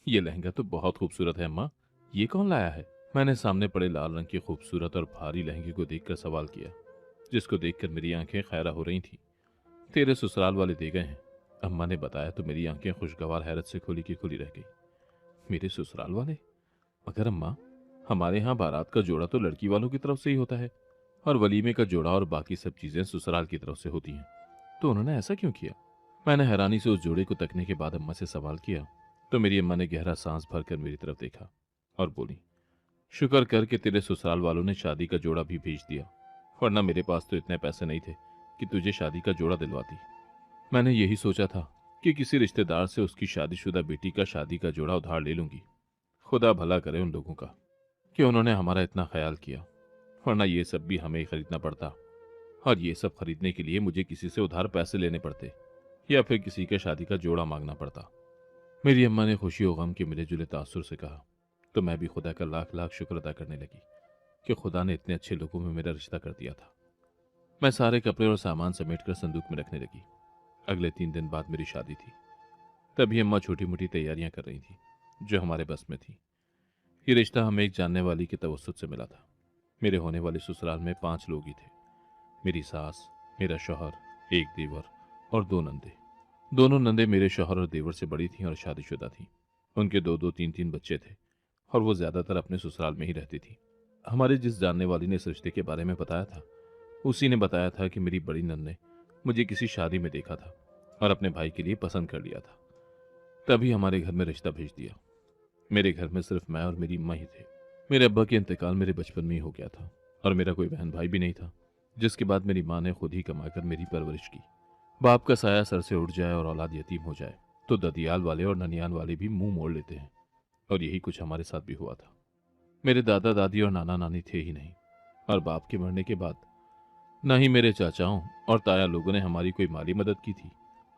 ये लहंगा तो बहुत खूबसूरत है अम्मा, ये कौन लाया है? मैंने सामने पड़े लाल रंग के खूबसूरत और भारी लहंगे को देखकर सवाल किया, जिसको देखकर मेरी आंखें खैरा हो रही थी। तेरे ससुराल वाले दे गए हैं, अम्मा ने बताया तो मेरी आंखें खुशगवार हैरत से खुली की खुली रह गई। मेरे ससुराल वाले? मगर अम्मा, हमारे यहाँ बारात का जोड़ा तो लड़की वालों की तरफ से ही होता है और वलीमे का जोड़ा और बाकी सब चीजें ससुराल की तरफ से होती हैं। तो उन्होंने ऐसा क्यों किया? मैंने हैरानी से उस जोड़े को तकने के बाद अम्मा से सवाल किया तो मेरी अम्मा ने गहरा सांस भरकर मेरी तरफ देखा और बोली, शुक्र कर के तेरे ससुराल वालों ने शादी का जोड़ा भी भेज दिया, वरना मेरे पास तो इतने पैसे नहीं थे कि तुझे शादी का जोड़ा दिलवाती। मैंने यही सोचा था कि किसी रिश्तेदार से उसकी शादीशुदा बेटी का शादी का जोड़ा उधार ले लूंगी। खुदा भला करे उन लोगों का कि उन्होंने हमारा इतना ख्याल किया, वरना ये सब भी हमें ही खरीदना पड़ता और ये सब खरीदने के लिए मुझे किसी से उधार पैसे लेने पड़ते या फिर किसी के शादी का जोड़ा मांगना पड़ता। मेरी अम्मा ने खुशी और गम के मिले जुले तासुर से कहा तो मैं भी खुदा का लाख लाख शुक्र अदा करने लगी कि खुदा ने इतने अच्छे लोगों में मेरा रिश्ता कर दिया था। मैं सारे कपड़े और सामान समेटकर संदूक में रखने लगी। अगले 3 दिन बाद मेरी शादी थी। तभी अम्मा छोटी मोटी तैयारियां कर रही थी जो हमारे बस में थी। ये रिश्ता हमें एक जानने वाली के तवस्सुत से मिला था। मेरे होने वाले ससुराल में 5 लोग ही थे। मेरी सास, मेरा शौहर, एक देवर और 2 नंदे। दोनों नंदे मेरे शौहर और देवर से बड़ी थीं और शादीशुदा थीं। उनके दो दो तीन तीन बच्चे थे और वो ज्यादातर अपने ससुराल में ही रहती थी। हमारे जिस जानने वाली ने इस रिश्ते के बारे में बताया था, उसी ने बताया था कि मेरी बड़ी नंद ने मुझे किसी शादी में देखा था और अपने भाई के लिए पसंद कर लिया था। तभी हमारे घर में रिश्ता भेज दिया। मेरे घर में सिर्फ मैं और मेरी माँ ही थे। मेरे अब्बा के इंतकाल मेरे बचपन में ही हो गया था और मेरा कोई बहन भाई भी नहीं था, जिसके बाद मेरी माँ ने खुद ही कमाकर मेरी परवरिश की। बाप का साया सर से उठ जाए और औलाद यतीम हो जाए तो ददियाल वाले और ननियाल वाले भी मुंह मोड़ लेते हैं, और यही कुछ हमारे साथ भी हुआ था। मेरे दादा दादी और नाना नानी थे ही नहीं, और बाप के मरने के बाद न ही मेरे चाचाओं और ताया लोगों ने हमारी कोई माली मदद की थी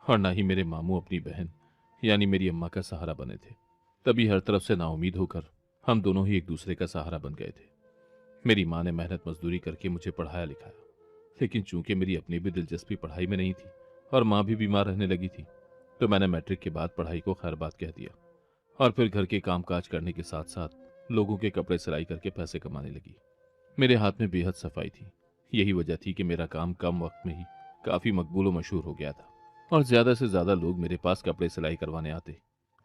और न ही मेरे मामू अपनी बहन यानी मेरी अम्मा का सहारा बने थे। तभी हर तरफ से नाउमीद होकर हम दोनों ही एक दूसरे का सहारा बन गए थे। मेरी माँ ने मेहनत मजदूरी करके मुझे पढ़ाया लिखाया, लेकिन चूंकि मेरी अपनी भी दिलचस्पी पढ़ाई में नहीं थी और माँ भी बीमार रहने लगी थी, तो मैंने मैट्रिक के बाद पढ़ाई को खैर बात कह दिया और फिर घर के कामकाज करने के साथ साथ लोगों के कपड़े सिलाई करके पैसे कमाने लगी। मेरे हाथ में बेहद सफाई थी। यही वजह थी कि मेरा काम कम वक्त में ही काफी मकबूल और मशहूर हो गया था और ज्यादा से ज्यादा लोग मेरे पास कपड़े सिलाई करवाने आते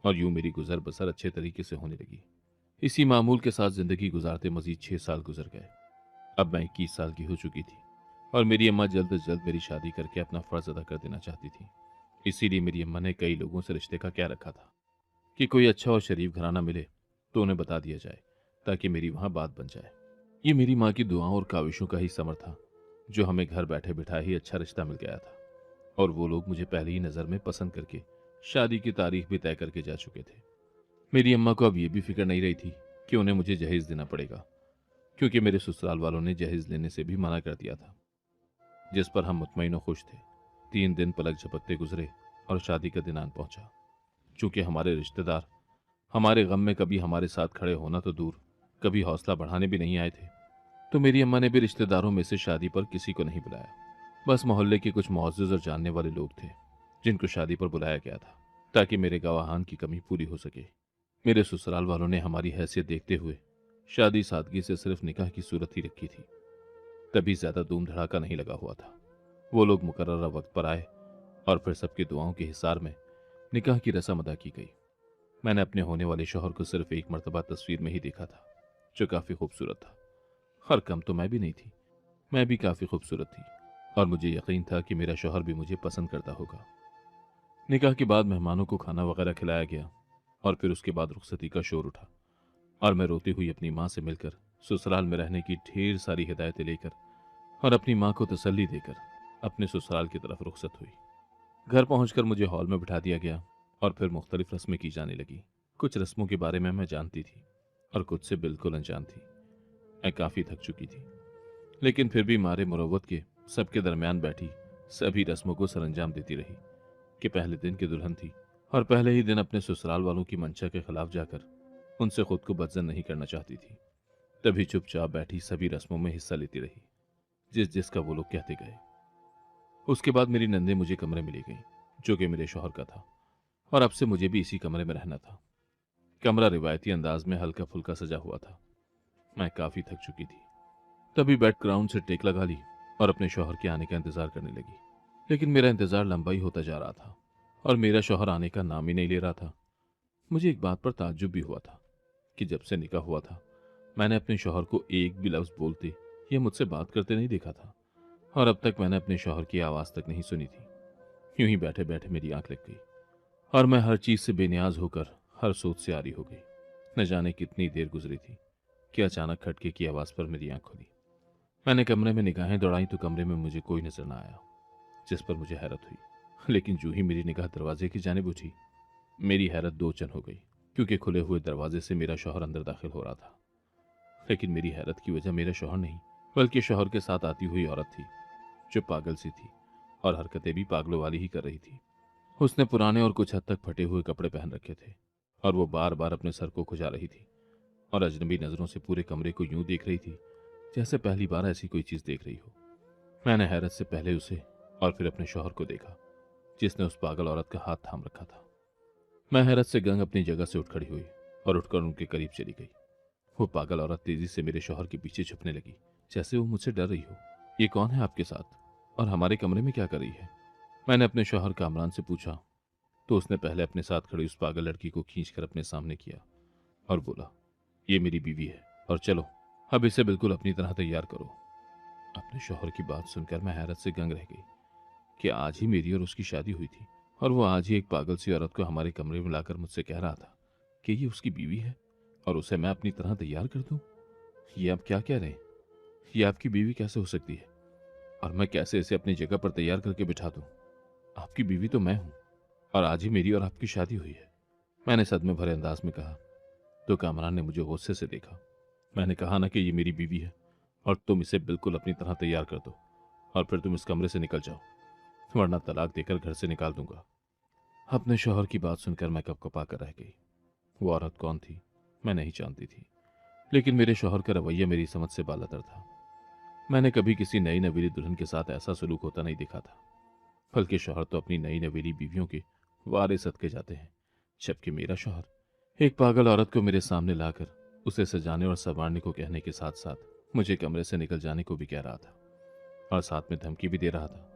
और यूं मेरी गुजर बसर अच्छे तरीके से होने लगी। इसी मामूल के साथ जिंदगी गुजारते मजीद 6 साल गुजर गए। अब मैं 21 साल की हो चुकी थी और मेरी अम्मा जल्द से जल्द मेरी शादी करके अपना फर्ज अदा कर देना चाहती थी। इसीलिए मेरी अम्मा ने कई लोगों से रिश्ते का क्या रखा था कि कोई अच्छा और शरीफ घराना मिले तो उन्हें बता दिया जाए ताकि मेरी वहां बात बन जाए। ये मेरी माँ की दुआओं और काविशों का ही समर था जो हमें घर बैठे बिठाए ही अच्छा रिश्ता मिल गया था, और वो लोग मुझे पहली ही नजर में पसंद करके शादी की तारीख भी तय करके जा चुके थे। मेरी अम्मा को अब ये भी फिक्र नहीं रही थी कि उन्हें मुझे जहेज देना पड़ेगा, क्योंकि मेरे ससुराल वालों ने जहेज लेने से भी मना कर दिया था, जिस पर हम मुतमईन और खुश थे। 3 दिन पलक झपकते गुजरे और शादी का दिन आन पहुंचा। चूंकि हमारे रिश्तेदार हमारे गम में कभी हमारे साथ खड़े होना तो दूर, कभी हौसला बढ़ाने भी नहीं आए थे, तो मेरी अम्मा ने भी रिश्तेदारों में से शादी पर किसी को नहीं बुलाया। बस मोहल्ले के कुछ मुअज़्ज़िज़ और जानने वाले लोग थे जिनको शादी पर बुलाया गया था ताकि मेरे गवाहान की कमी पूरी हो सके। मेरे ससुराल वालों ने हमारी हैसियत देखते हुए शादी सादगी से सिर्फ निकाह की सूरत ही रखी थी। तभी ज्यादा धूम धड़ाका नहीं लगा हुआ था। वो लोग मुकर्ररा वक्त पर आए और फिर सबकी दुआओं के हिसार में निकाह की रस्म अदा की गई। मैंने अपने होने वाले शौहर को सिर्फ एक मर्तबा तस्वीर में ही देखा था, जो काफी खूबसूरत था। हर कम तो मैं भी नहीं थी, मैं भी काफी खूबसूरत थी और मुझे यकीन था कि मेरा शौहर भी मुझे पसंद करता होगा। निकाह के बाद मेहमानों को खाना वगैरह खिलाया गया और फिर उसके बाद रुखसती का शोर उठा और मैं रोती हुई अपनी माँ से मिलकर ससुराल में रहने की ढेर सारी हिदायतें लेकर और अपनी माँ को तसल्ली देकर अपने ससुराल की तरफ रुखसत हुई। घर पहुंचकर मुझे हॉल में बिठा दिया गया और फिर मुख्तलिफ रस्में की जाने लगी। कुछ रस्मों के बारे में मैं जानती थी और कुछ से बिल्कुल अनजान थी। मैं काफी थक चुकी थी, लेकिन फिर भी मारे मुरव्वत के सबके दरमियान बैठी सभी रस्मों को सरंजाम देती रही कि पहले दिन की दुल्हन थी और पहले ही दिन अपने ससुराल वालों की मंशा के खिलाफ जाकर उनसे खुद को बदजन नहीं करना चाहती थी। तभी चुपचाप बैठी सभी रस्मों में हिस्सा लेती रही जिस जिसका वो लोग कहते गए। उसके बाद मेरी नंदे मुझे कमरे में ले गई जो कि मेरे शौहर का था और अब से मुझे भी इसी कमरे में रहना था। कमरा रिवायती अंदाज में हल्का फुल्का सजा हुआ था। मैं काफी थक चुकी थी। तभी बेड ग्राउंड से टेक लगा ली और अपने शौहर के आने का इंतजार करने लगी। लेकिन मेरा इंतजार लंबा ही होता जा रहा था और मेरा शौहर आने का नाम ही नहीं ले रहा था। मुझे एक बात पर ताज्जुब भी हुआ था कि जब से निकाह हुआ था मैंने अपने शौहर को एक भी लफ्ज बोलते या मुझसे बात करते नहीं देखा था, और अब तक मैंने अपने शौहर की आवाज तक नहीं सुनी थी। यूं ही बैठे बैठे मेरी आंख लग गई और मैं हर चीज से बेनियाज होकर हर सोच से आरी हो गई। न जाने कितनी देर गुजरी थी कि अचानक खटके की आवाज पर मेरी आंख खुली। मैंने कमरे में निगाहें दौड़ाई तो कमरे में मुझे कोई नजर न आया, जिस पर मुझे हैरत हुई। लेकिन जो ही मेरी निगाह दरवाजे की जानिब उठी, मेरी हैरत दो चन हो गई, क्योंकि खुले हुए दरवाजे से मेरा शौहर अंदर दाखिल हो रहा था। लेकिन मेरी हैरत की वजह मेरा शौहर नहीं, बल्कि शौहर के साथ आती हुई औरत थी, जो पागल सी थी और हरकतें भी पागलों वाली ही कर रही थी। उसने पुराने और कुछ हद तक फटे हुए कपड़े पहन रखे थे और वो बार बार अपने सर को खुजा रही थी और अजनबी नजरों से पूरे कमरे को यूं देख रही थी जैसे पहली बार ऐसी कोई चीज देख रही हो। मैंने हैरत से पहले उसे और फिर अपने शौहर को देखा, जिसने उस पागल औरत का हाथ थाम रखा था। मैं हैरत से गंग अपनी जगह से उठ खड़ी हुई और उठकर उनके करीब चली गई। वो पागल औरत तेजी से मेरे शौहर के पीछे छुपने लगी, जैसे वो मुझसे डर रही हो। ये कौन है आपके साथ और हमारे कमरे में क्या कर रही है? मैंने अपने शौहर कामरान से पूछा तो उसने पहले अपने साथ खड़ी उस पागल लड़की को खींचकर अपने सामने किया और बोला, ये मेरी बीवी है और चलो अब इसे बिल्कुल अपनी तरह तैयार करो। अपने शौहर की बात सुनकर मैं हैरत से गंग रह गई कि आज ही मेरी और उसकी शादी हुई थी और वो आज ही एक पागल सी औरत को हमारे कमरे में लाकर मुझसे कह रहा था कि ये उसकी बीवी है और उसे मैं अपनी तरह तैयार कर दूं। ये आप क्या कह रहे हैं? ये आपकी बीवी कैसे हो सकती है और मैं कैसे इसे अपनी जगह पर तैयार करके बिठा दूं? आपकी बीवी तो मैं हूं और आज ही मेरी और आपकी शादी हुई है, मैंने सदमे भरे अंदाज में कहा। तो कामरान ने मुझे गुस्से से देखा। मैंने कहा ना कि ये मेरी बीवी है और तुम इसे बिल्कुल अपनी तरह तैयार कर दो और फिर तुम इस कमरे से निकल जाओ, वरना तलाक देकर घर से निकाल दूंगा। अपने शौहर की बात सुनकर मैं कपकपा कर रह गई। वो औरत कौन थी मैं नहीं जानती थी, लेकिन मेरे शौहर का रवैया मेरी समझ से बालातर था। मैंने कभी किसी नई नवेली दुल्हन के साथ ऐसा सलूक होता नहीं देखा था, बल्कि शौहर तो अपनी नई नवेली बीवियों के वारे सदके जाते हैं, जबकि मेरा शौहर एक पागल औरत को मेरे सामने लाकर उसे सजाने और संवारने को कहने के साथ साथ मुझे कमरे से निकल जाने को भी कह रहा था और साथ में धमकी भी दे रहा था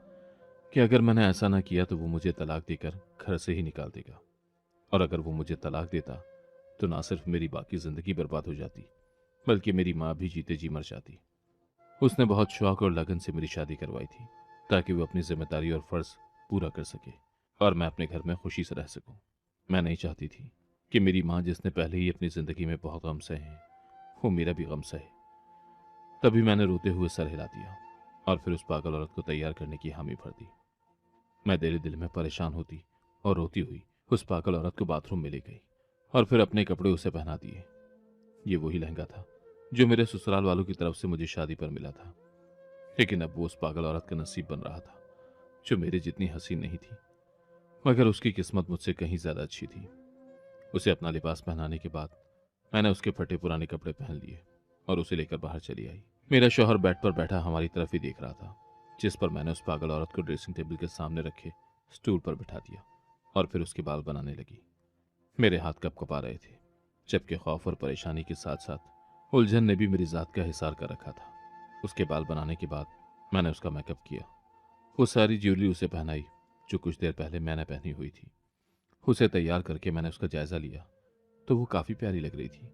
कि अगर मैंने ऐसा ना किया तो वो मुझे तलाक देकर घर से ही निकाल देगा, और अगर वो मुझे तलाक देता तो ना सिर्फ मेरी बाकी जिंदगी बर्बाद हो जाती, बल्कि मेरी माँ भी जीते जी मर जाती। उसने बहुत शौक और लगन से मेरी शादी करवाई थी ताकि वो अपनी जिम्मेदारी और फर्ज पूरा कर सके और मैं अपने घर में खुशी से रह सकूं। मैं नहीं चाहती थी कि मेरी माँ, जिसने पहले ही अपनी जिंदगी में बहुत गम सहे हैं, वो मेरा भी गम सहे। तभी मैंने रोते हुए सर हिला दिया और फिर उस पागल औरत को तैयार करने की हामी भर दी। मैं दिल दिल में परेशान होती और रोती हुई उस पागल औरत को बाथरूम में ले गई और फिर अपने कपड़े उसे पहना दिए। ये वही लहंगा था जो मेरे ससुराल वालों की तरफ से मुझे शादी पर मिला था, लेकिन अब वो उस पागल औरत का नसीब बन रहा था जो मेरे जितनी हसीन नहीं थी, मगर उसकी किस्मत मुझसे कहीं ज्यादा अच्छी थी। उसे अपना लिबास पहनाने के बाद मैंने उसके फटे पुराने कपड़े पहन लिए और उसे लेकर बाहर चली आई। मेरा शौहर बेड पर बैठा हमारी तरफ ही देख रहा था, जिस पर मैंने उस पागल औरत को ड्रेसिंग टेबल के सामने रखे स्टूल पर बिठा दिया और फिर उसके बाल बनाने लगी। मेरे हाथ कपकपा रहे थे, जबकि खौफ और परेशानी के साथ साथ उलझन ने भी मेरी जात का हिसार कर रखा था। उसके बाल बनाने के बाद मैंने उसका मेकअप किया, वो सारी ज्वेलरी उसे पहनाई जो कुछ देर पहले मैंने पहनी हुई थी। उसे तैयार करके मैंने उसका जायजा लिया तो वो काफी प्यारी लग रही थी,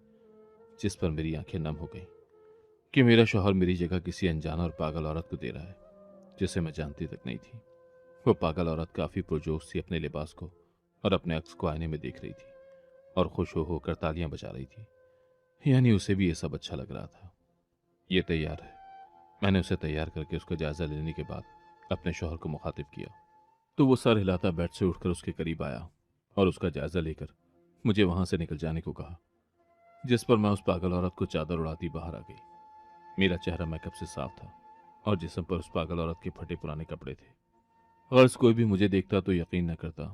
जिस पर मेरी आंखें नम हो गईं कि मेरा शौहर मेरी जगह किसी अनजान और पागल औरत को दे रहा है जिसे मैं जानती तक नहीं थी। वो पागल औरत काफी पुरजोश सी अपने लिबास को और अपने अक्स को आईने में देख रही थी और खुश हो होकर तालियां बजा रही थी, यानी उसे भी ये सब अच्छा लग रहा था। ये तैयार है, मैंने उसे तैयार करके उसका जायजा लेने के बाद अपने शौहर को मुखातिब किया तो वो सर हिलाता बेड से उठकर उसके करीब आया और उसका जायजा लेकर मुझे वहां से निकल जाने को कहा, जिस पर मैं उस पागल औरत को चादर उड़ाती बाहर आ गई। मेरा चेहरा मेकअप से साफ था और जिस्म पर उस पागल औरत के फटे पुराने कपड़े थे। गर्ल्स कोई भी मुझे देखता तो यकीन न करता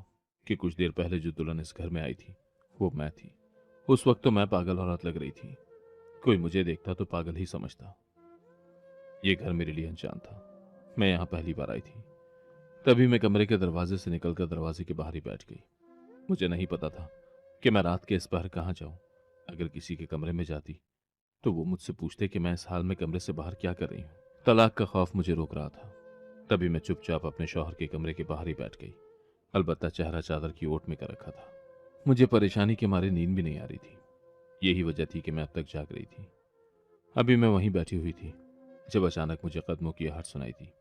कि कुछ देर पहले जो दुल्हन इस घर में आई थी वो मैं थी। उस वक्त तो मैं पागल औरत लग रही थी, कोई मुझे देखता तो पागल ही समझता। ये घर मेरे लिए अनजान था, मैं यहाँ पहली बार आई थी। तभी मैं कमरे के दरवाजे से निकलकर दरवाजे के बाहर ही बैठ गई। मुझे नहीं पता था कि मैं रात के इस पहर कहाँ जाऊं। अगर किसी के कमरे में जाती तो वो मुझसे पूछते कि मैं इस हाल में कमरे से बाहर क्या कर रही हूँ। तलाक का खौफ मुझे रोक रहा था। तभी मैं चुपचाप अपने शौहर के कमरे के बाहर ही बैठ गई। अलबत्ता चेहरा चादर की ओट में कर रखा था। मुझे परेशानी के मारे नींद भी नहीं आ रही थी। यही वजह थी कि मैं अब तक जाग रही थी। अभी मैं वहीं बैठी हुई थी जब अचानक मुझे कदमों की आहट सुनाई दी।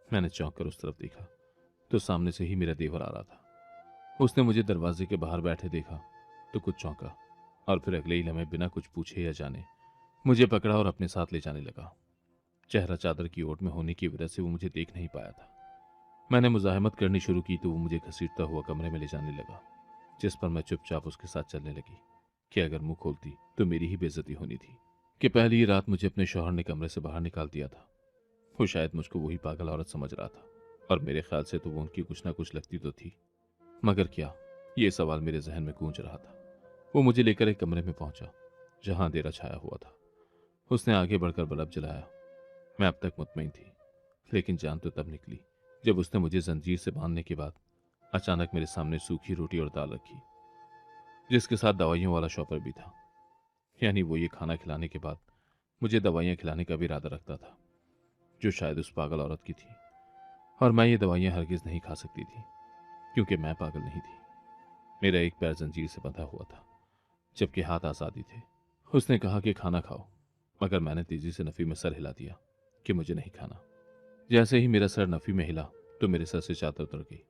मैंने चौंक कर उस तरफ देखा तो सामने से ही मेरा देवर आ रहा था। उसने मुझे दरवाजे के बाहर बैठे देखा तो कुछ चौंका और फिर अगले ही लम्हे बिना कुछ पूछे या जाने मुझे पकड़ा और अपने साथ ले जाने लगा। चेहरा चादर की ओट में होने की वजह से वो मुझे देख नहीं पाया था। मैंने मुजाहिमत करनी शुरू की तो वो मुझे घसीटता हुआ कमरे में ले जाने लगा, जिस पर मैं चुपचाप उसके साथ चलने लगी कि अगर मुंह खोलती तो मेरी ही बेइज्जती होनी थी कि पहली ही रात मुझे अपने शौहर ने कमरे से बाहर निकाल दिया था। वो शायद मुझको वही पागल औरत समझ रहा था और मेरे ख्याल से तो वो उनकी कुछ ना कुछ लगती तो थी। मगर क्या, ये सवाल मेरे जहन में गूंज रहा था। वो मुझे लेकर एक कमरे में पहुंचा जहां अंधेरा छाया हुआ था। उसने आगे बढ़कर बल्ब जलाया। मैं अब तक मुतमईन थी, लेकिन जान तो तब निकली जब उसने मुझे जंजीर से बांधने के बाद अचानक मेरे सामने सूखी रोटी और दाल रखी, जिसके साथ दवाइयों वाला शॉपर भी था। यानी वो ये खाना खिलाने के बाद मुझे दवाइयाँ खिलाने का भी इरादा रखता था, जो शायद उस पागल औरत की थी। और मैं ये दवाइयाँ हरगिज नहीं खा सकती थी, क्योंकि मैं पागल नहीं थी। मेरा एक पैर जंजीर से बंधा हुआ था, जबकि हाथ आज़ादी थे। उसने कहा कि खाना खाओ, मगर मैंने तेजी से नफ़ी में सर हिला दिया कि मुझे नहीं खाना। जैसे ही मेरा सर नफ़ी में हिला तो मेरे सर से चादर उतर गई,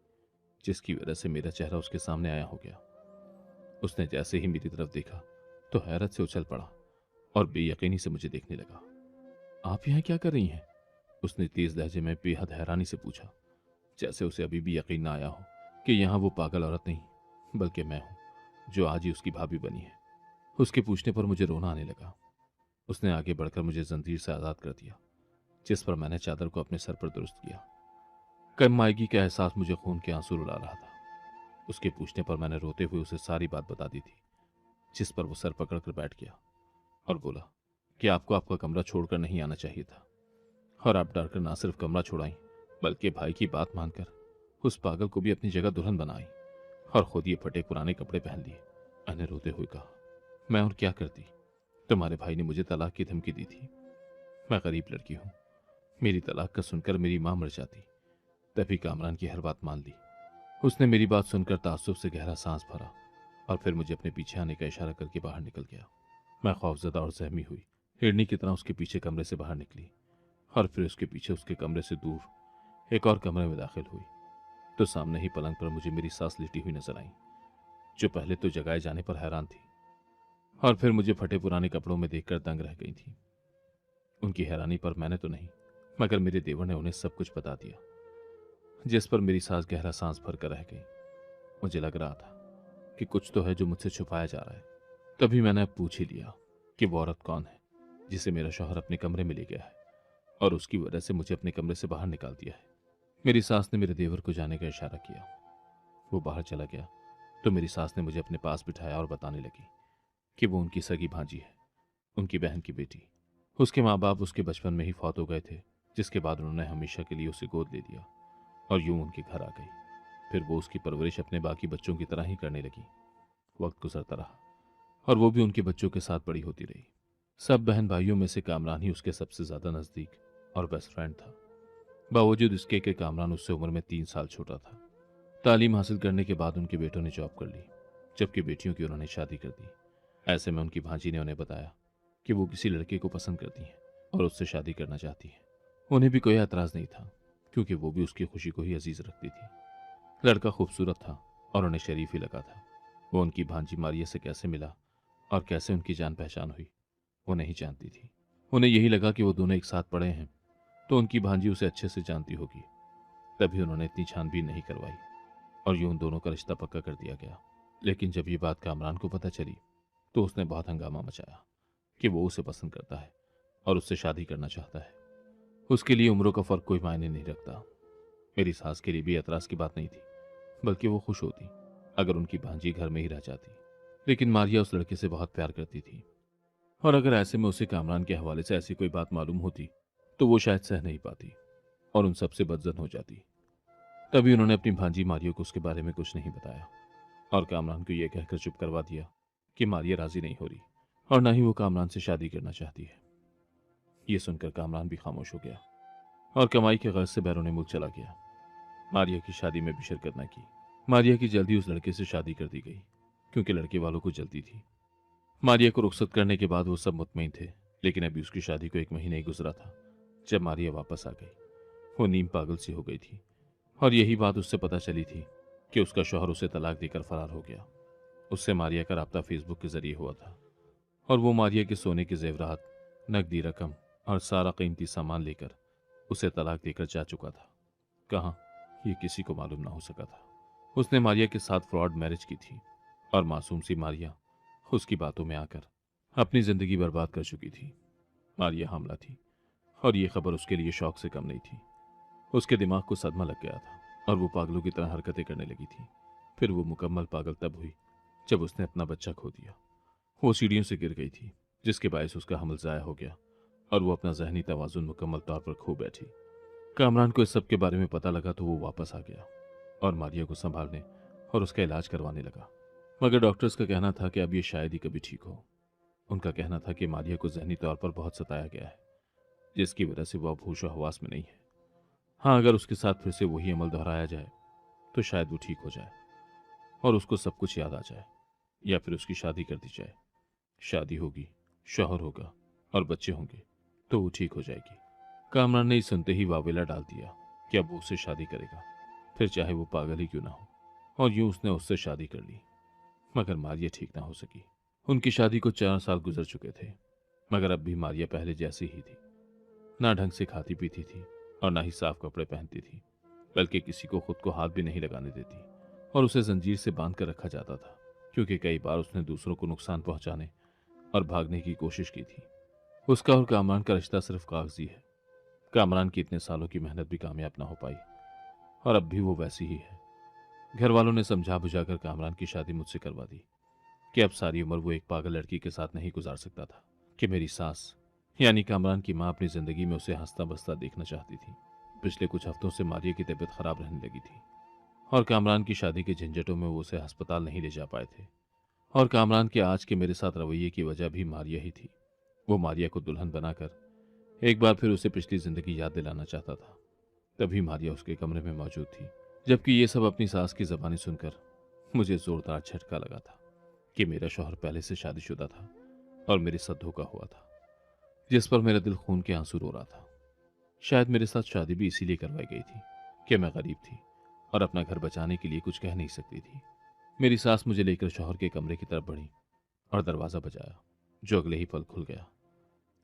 जिसकी वजह से मेरा चेहरा उसके सामने आया हो गया। उसने जैसे ही मेरी तरफ देखा तो हैरत से उछल पड़ा और बेयकीनी से मुझे देखने लगा। आप यहाँ क्या कर रही हैं? उसने तेज लहजे में बेहद हैरानी से पूछा, जैसे उसे अभी भी यकीन ना आया हो कि यहाँ वो पागल औरत नहीं बल्कि मैं हूँ, जो आज ही उसकी भाभी बनी है। उसके पूछने पर मुझे रोना आने लगा। उसने आगे बढ़कर मुझे जंजीर से आज़ाद कर दिया, जिस पर मैंने चादर को अपने सर पर दुरुस्त किया। कम आएगी का एहसास मुझे खून के आंसू रुला रहा था। उसके पूछने पर मैंने रोते हुए उसे सारी बात बता दी थी, जिस पर वो सर पकड़कर बैठ गया और बोला कि आपको आपका कमरा छोड़कर नहीं आना चाहिए था, और आप डरकर ना सिर्फ कमरा छुड़ाई बल्कि भाई की बात मानकर उस पागल को भी अपनी जगह दुल्हन बनाई और खुद ये फटे पुराने कपड़े पहन लिए। मैंने रोते हुए कहा, मैं और क्या करती? तुम्हारे भाई ने मुझे तलाक की धमकी दी थी। मैं गरीब लड़की हूँ, मेरी तलाक का सुनकर मेरी मां मर जाती। तभी कामरान की हर बात मान ली। उसने मेरी बात सुनकर ताज्जुब से गहरा सांस भरा और फिर मुझे अपने पीछे आने का इशारा करके बाहर निकल गया। मैं खौफजदा और सहमी हुई हिरनी की तरह उसके पीछे कमरे से बाहर निकली और फिर उसके पीछे उसके कमरे से दूर एक और कमरे में दाखिल हुई तो सामने ही पलंग पर मुझे मेरी सास लेटी हुई नजर आई, जो पहले तो जगाए जाने पर हैरान थी और फिर मुझे फटे पुराने कपड़ों में देखकर दंग रह गई थी। उनकी हैरानी पर मैंने तो नहीं मगर मेरे देवर ने उन्हें सब कुछ बता दिया, जिस पर मेरी सास गहरा सांस भर कर रह गई। मुझे लग रहा था कि कुछ तो है जो मुझसे छुपाया जा रहा है। तभी मैंने अब पूछ ही लिया कि वो औरत कौन है जिसे मेरा शौहर अपने कमरे में ले गया है और उसकी वजह से मुझे अपने कमरे से बाहर निकाल दिया है। मेरी सास ने मेरे देवर को जाने का इशारा किया। वो बाहर चला गया तो मेरी सास ने मुझे अपने पास बिठाया और बताने लगी कि वो उनकी सगी भांजी है, उनकी बहन की बेटी। उसके माँ बाप उसके बचपन में ही फौत हो गए थे, जिसके बाद उन्होंने हमेशा के लिए उसे गोद ले लिया और यूं उनके घर आ गई। फिर वो उसकी परवरिश अपने बाकी बच्चों की तरह ही करने लगी। वक्त गुजरता रहा और वो भी उनके बच्चों के साथ बड़ी होती रही। सब बहन भाइयों में से कामरान ही उसके सबसे ज्यादा नजदीक और बेस्ट फ्रेंड था, बावजूद इसके कि कामरान उससे उम्र में 3 साल छोटा था। तालीम हासिल करने के बाद उनके बेटों ने जॉब कर ली, जबकि बेटियों की उन्होंने शादी कर दी। ऐसे में उनकी भांजी ने उन्हें बताया कि वो किसी लड़के को पसंद करती हैं और उससे शादी करना चाहती हैं। उन्हें भी कोई एतराज नहीं था, क्योंकि वो भी उसकी खुशी को ही अजीज रखती थी। लड़का खूबसूरत था और उन्हें शरीफ ही लगा था। वो उनकी भांजी मारिया से कैसे मिला और कैसे उनकी जान पहचान हुई, वो नहीं जानती थी। उन्हें यही लगा कि वो दोनों एक साथ पढ़े हैं तो उनकी भांजी उसे अच्छे से जानती होगी, तभी उन्होंने इतनी छानबीन नहीं करवाई और यूं उन दोनों का रिश्ता पक्का कर दिया गया। लेकिन जब ये बात कामरान को पता चली तो उसने बहुत हंगामा मचाया कि वो उसे पसंद करता है और उससे शादी करना चाहता है। उसके लिए उम्रों का फर्क कोई मायने नहीं रखता। मेरी सास के लिए भी एतराज की बात नहीं थी, बल्कि वो खुश होती अगर उनकी भांजी घर में ही रह जाती। लेकिन मारिया उस लड़के से बहुत प्यार करती थी और अगर ऐसे में उसे कामरान के हवाले से ऐसी कोई बात मालूम होती तो वो शायद सह नहीं पाती और उन सबसे बदजन हो जाती। तभी उन्होंने अपनी भांजी मारिया को उसके बारे में कुछ नहीं बताया। और कामरान को यह कहकर चुप करवा दिया कि मारिया राजी नहीं हो रही और ना ही वो कामरान से शादी करना चाहती है। ये सुनकर कामरान भी खामोश हो गया और कमाई के गर्ज से बैरून मुल्क चला गया। मारिया की शादी में भी शिरकत न की। मारिया की जल्दी उस लड़के से शादी कर दी गई क्योंकि लड़के वालों को जल्दी थी। मारिया को रुखसत करने के बाद वो सब मुतमईन थे, लेकिन अभी उसकी शादी को 1 महीना ही गुजरा था जब मारिया वापस आ गई। वो नीम पागल सी हो गई थी और यही बात उससे पता चली थी कि उसका शौहर उसे तलाक देकर फरार हो गया। उससे मारिया का राब्ता फेसबुक के जरिए हुआ था और वो मारिया के सोने के जेवरात, नकदी रकम और सारा कीमती सामान लेकर उसे तलाक देकर जा चुका था। कहाँ, ये किसी को मालूम ना हो सका था। उसने मारिया के साथ फ्रॉड मैरिज की थी और मासूम सी मारिया उसकी बातों में आकर अपनी जिंदगी बर्बाद कर चुकी थी। मारिया हामला थी और ये खबर उसके लिए शौक से कम नहीं थी। उसके दिमाग को सदमा लग गया था और वो पागलों की तरह हरकतें करने लगी थी। फिर वो मुकम्मल पागल तब हुई जब उसने अपना बच्चा खो दिया। वो सीढ़ियों से गिर गई थी जिसके बायस उसका हमल ज़ाया हो गया और वो अपना जहनी तवाजुन मुकम्मल तौर पर खो बैठी। कामरान को इस सब के बारे में पता लगा तो वो वापस आ गया और मारिया को संभालने और उसका इलाज करवाने लगा। मगर डॉक्टर्स का कहना था कि अब ये शायद ही कभी ठीक हो। उनका कहना था कि मारिया को जहनी तौर पर बहुत सताया गया है, जिसकी वजह से वह होश व हवास में नहीं है। हाँ, अगर उसके साथ फिर से वही अमल दोहराया जाए तो शायद वो ठीक हो जाए और उसको सब कुछ याद आ जाए, या फिर उसकी शादी कर दी जाए। शादी होगी, शौहर होगा और बच्चे होंगे तो वो ठीक हो जाएगी। कामरान ने सुनते ही वावेला डाल दिया कि अब वो उससे शादी करेगा, फिर चाहे वो पागल ही क्यों ना हो। और यूं उसने उससे शादी कर ली। मगर मारिया ठीक ना हो सकी। उनकी शादी को 4 साल गुजर चुके थे, मगर अब भी मारिया पहले जैसी ही थी। ना ढंग से खाती पीती थी और ना ही साफ कपड़े पहनती थी, बल्कि किसी को खुद को हाथ भी नहीं लगाने देती और उसे जंजीर से बांध कर रखा जाता था, क्योंकि कई बार उसने दूसरों को नुकसान पहुंचाने और भागने की कोशिश की थी। उसका और कामरान का रिश्ता सिर्फ कागजी है। कामरान की इतने सालों की मेहनत भी कामयाब ना हो पाई और अब भी वो वैसी ही है। घर वालों ने समझा बुझाकर कामरान की शादी मुझसे करवा दी कि अब सारी उम्र वो एक पागल लड़की के साथ नहीं गुजार सकता था। कि मेरी सास यानी कामरान की माँ अपनी जिंदगी में उसे हंसता बसता देखना चाहती थी। पिछले कुछ हफ्तों से मारिया की तबीयत खराब रहने लगी थी और कामरान की शादी के झंझटों में वो उसे अस्पताल नहीं ले जा पाए थे। और कामरान के आज के मेरे साथ रवैये की वजह भी मारिया ही थी। वो मारिया को दुल्हन बनाकर एक बार फिर उसे पिछली जिंदगी याद दिलाना चाहता था। तभी मारिया उसके कमरे में मौजूद थी, जबकि ये सब अपनी सास की जबानी सुनकर मुझे जोरदार झटका लगा था कि मेरा शौहर पहले से शादीशुदा था और मेरे साथ धोखा हुआ था, जिस पर मेरा दिल खून के आंसू रो रहा था। शायद मेरे साथ शादी भी इसीलिए करवाई गई थी कि मैं गरीब थी और अपना घर बचाने के लिए कुछ कह नहीं सकती थी। मेरी सास मुझे लेकर शौहर के कमरे की तरफ बढ़ी और दरवाजा बजाया, जो अगले ही पल खुल गया।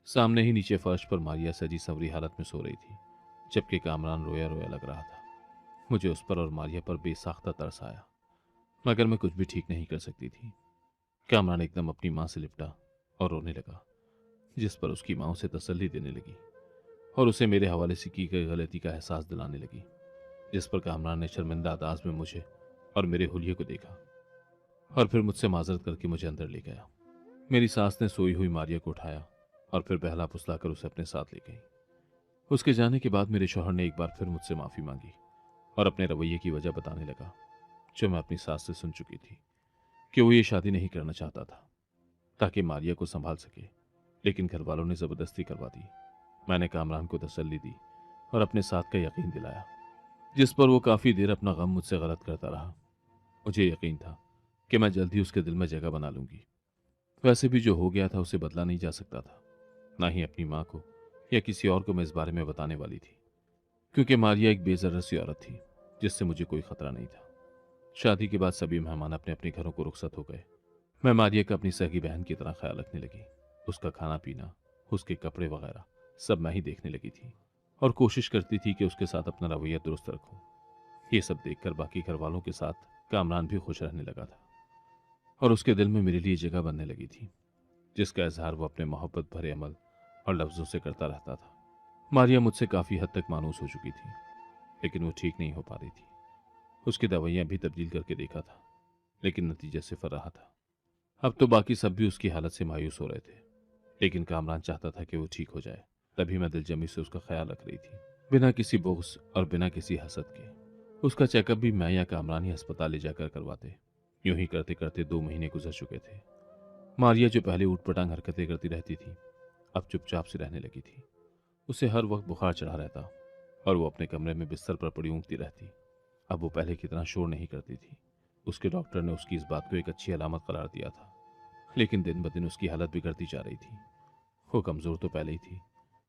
सामने ही नीचे फर्श पर मारिया सजी संवरी हालत में सो रही थी, जबकि कामरान रोया रोया लग रहा था। मुझे उस पर और मारिया पर बेसाख्ता तरस आया, मगर मैं कुछ भी ठीक नहीं कर सकती थी। कामरान एकदम अपनी माँ से लिपटा और रोने लगा, जिस पर उसकी माँ उसे तसल्ली देने लगी और उसे मेरे हवाले से की गई गलती का एहसास दिलाने लगी, जिस पर कामरान ने शर्मिंदा अंदाज में मुझे और मेरे हुलिये को देखा और फिर मुझसे माजरत करके मुझे अंदर ले गया। मेरी सास ने सोई हुई मारिया को उठाया और फिर बहला फुसलाकर उसे अपने साथ ले गई। उसके जाने के बाद मेरे शौहर ने एक बार फिर मुझसे माफ़ी मांगी और अपने रवैये की वजह बताने लगा, जो मैं अपनी सास से सुन चुकी थी, कि वो ये शादी नहीं करना चाहता था ताकि मारिया को संभाल सके, लेकिन घर वालों ने ज़बरदस्ती करवा दी। मैंने कामरान को तसल्ली दी और अपने साथ का यकीन दिलाया, जिस पर वो काफ़ी देर अपना गम मुझसे गलत करता रहा। मुझे यकीन था कि मैं जल्द ही उसके दिल में जगह बना लूंगी। वैसे भी जो हो गया था उसे बदला नहीं जा सकता था, ना ही अपनी माँ को या किसी और को मैं इस बारे में बताने वाली थी, क्योंकि मारिया एक बेज़रर सी औरत थी जिससे मुझे कोई खतरा नहीं था। शादी के बाद सभी मेहमान अपने अपने घरों को रुखसत हो गए। मैं मारिया का अपनी सगी बहन की तरह ख्याल रखने लगी। उसका खाना पीना, उसके कपड़े वगैरह सब मैं ही देखने लगी थी और कोशिश करती थी कि उसके साथ अपना रवैया दुरुस्त रखूं। ये सब देखकर बाकी घर वालों के साथ कामरान भी खुश रहने लगा था और उसके दिल में मेरे लिए जगह बनने लगी थी, जिसका इजहार वो अपने मोहब्बत भरे अमल और लफ्जों से करता रहता था। मारिया मुझसे काफ़ी हद तक मानूस हो चुकी थी, लेकिन वो ठीक नहीं हो पा रही थी। उसकी दवाइयाँ भी तब्दील करके देखा था, लेकिन नतीजा सिफर रहा था। अब तो बाकी सब भी उसकी हालत से मायूस हो रहे थे, लेकिन कामरान चाहता था कि वो ठीक हो जाए। तभी मैं दिलजमी से उसका ख्याल रख रही थी, बिना किसी बोझ और बिना किसी हसद के। उसका चेकअप भी मैं या कामरान ही अस्पताल ले जाकर करवाते, यूं ही करते करते 2 महीने गुजर चुके थे। मारिया जो पहले ऊटपटांग हरकतें करती रहती थी, अब चुपचाप से रहने लगी थी। उसे हर वक्त बुखार चढ़ा रहता और वो अपने कमरे में बिस्तर पर पड़ी ऊँगती रहती। अब वो पहले की तरह शोर नहीं करती थी। उसके डॉक्टर ने उसकी इस बात को एक अच्छी अलामत करार दिया था, लेकिन दिन ब दिन उसकी हालत बिगड़ती जा रही थी। वो कमज़ोर तो पहले ही थी,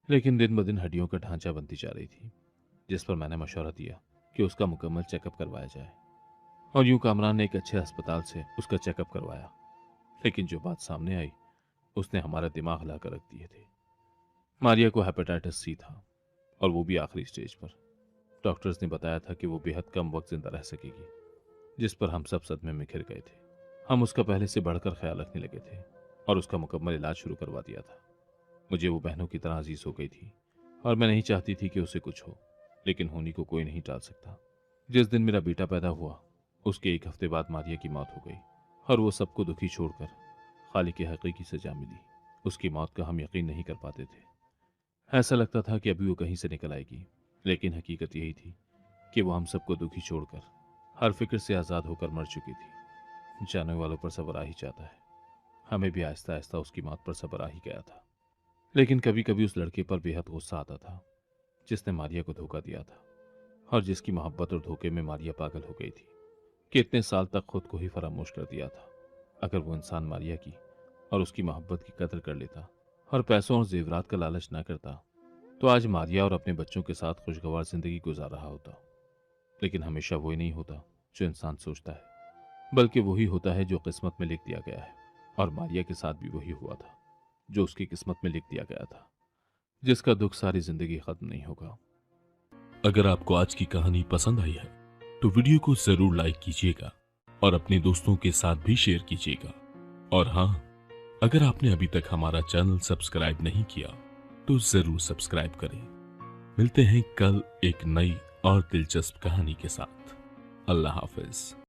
लेकिन दिन ब दिन हड्डियों का ढांचा बनती जा रही थी, जिस पर मैंने मशवरा दिया कि उसका मुकम्मल चेकअप करवाया जाए। और यूं कामरान ने एक अच्छे अस्पताल से उसका चेकअप करवाया, लेकिन जो बात सामने आई उसने हमारा दिमाग हिला कर रख दिए थे। मारिया को हेपेटाइटिस सी था, और वो भी आखिरी स्टेज पर। डॉक्टर्स ने बताया था कि वो बेहद कम वक्त जिंदा रह सकेगी, जिस पर हम सब सदमे में घिर गए थे। हम उसका पहले से बढ़कर ख्याल रखने लगे थे और उसका मुकम्मल इलाज शुरू करवा दिया था। मुझे वो बहनों की तरह अजीज हो गई थी और मैं नहीं चाहती थी कि उसे कुछ हो, लेकिन होने को कोई नहीं टाल सकता। जिस दिन मेरा बेटा पैदा हुआ, उसके 1 हफ्ते बाद मारिया की मौत हो गई और वो सबको दुखी छोड़कर खालिक की हकीकी सजा मिली। उसकी मौत का हम यकीन नहीं कर पाते थे। ऐसा लगता था कि अभी वो कहीं से निकल आएगी, लेकिन हकीकत यही थी कि वो हम सबको दुखी छोड़कर हर फिक्र से आज़ाद होकर मर चुकी थी। जाने वालों पर सब्र आ ही जाता है। हमें भी आहिस्ता आहिस्ता उसकी मौत पर सब्र आ ही गया था, लेकिन कभी कभी उस लड़के पर बेहद गुस्सा आता था जिसने मारिया को धोखा दिया था और जिसकी मोहब्बत और धोखे में मारिया पागल हो गई थी कि इतने साल तक खुद को ही फरामोश कर दिया था। अगर वो इंसान मारिया की और उसकी मोहब्बत की कदर कर लेता और पैसों और जेवरात का लालच ना करता, तो आज मारिया और अपने बच्चों के साथ खुशगवार जिंदगी गुजार रहा होता। लेकिन हमेशा वही नहीं होता जो इंसान सोचता है, बल्कि वही होता है जो किस्मत में लिख दिया गया है। और मारिया के साथ भी वही हुआ था जो उसकी किस्मत में लिख दिया गया था, जिसका दुख सारी जिंदगी खत्म नहीं होगा। अगर आपको आज की कहानी पसंद आई है तो वीडियो को जरूर लाइक कीजिएगा और अपने दोस्तों के साथ भी शेयर कीजिएगा। और हाँ, अगर आपने अभी तक हमारा चैनल सब्सक्राइब नहीं किया तो जरूर सब्सक्राइब करें। मिलते हैं कल एक नई और दिलचस्प कहानी के साथ। अल्लाह हाफिज।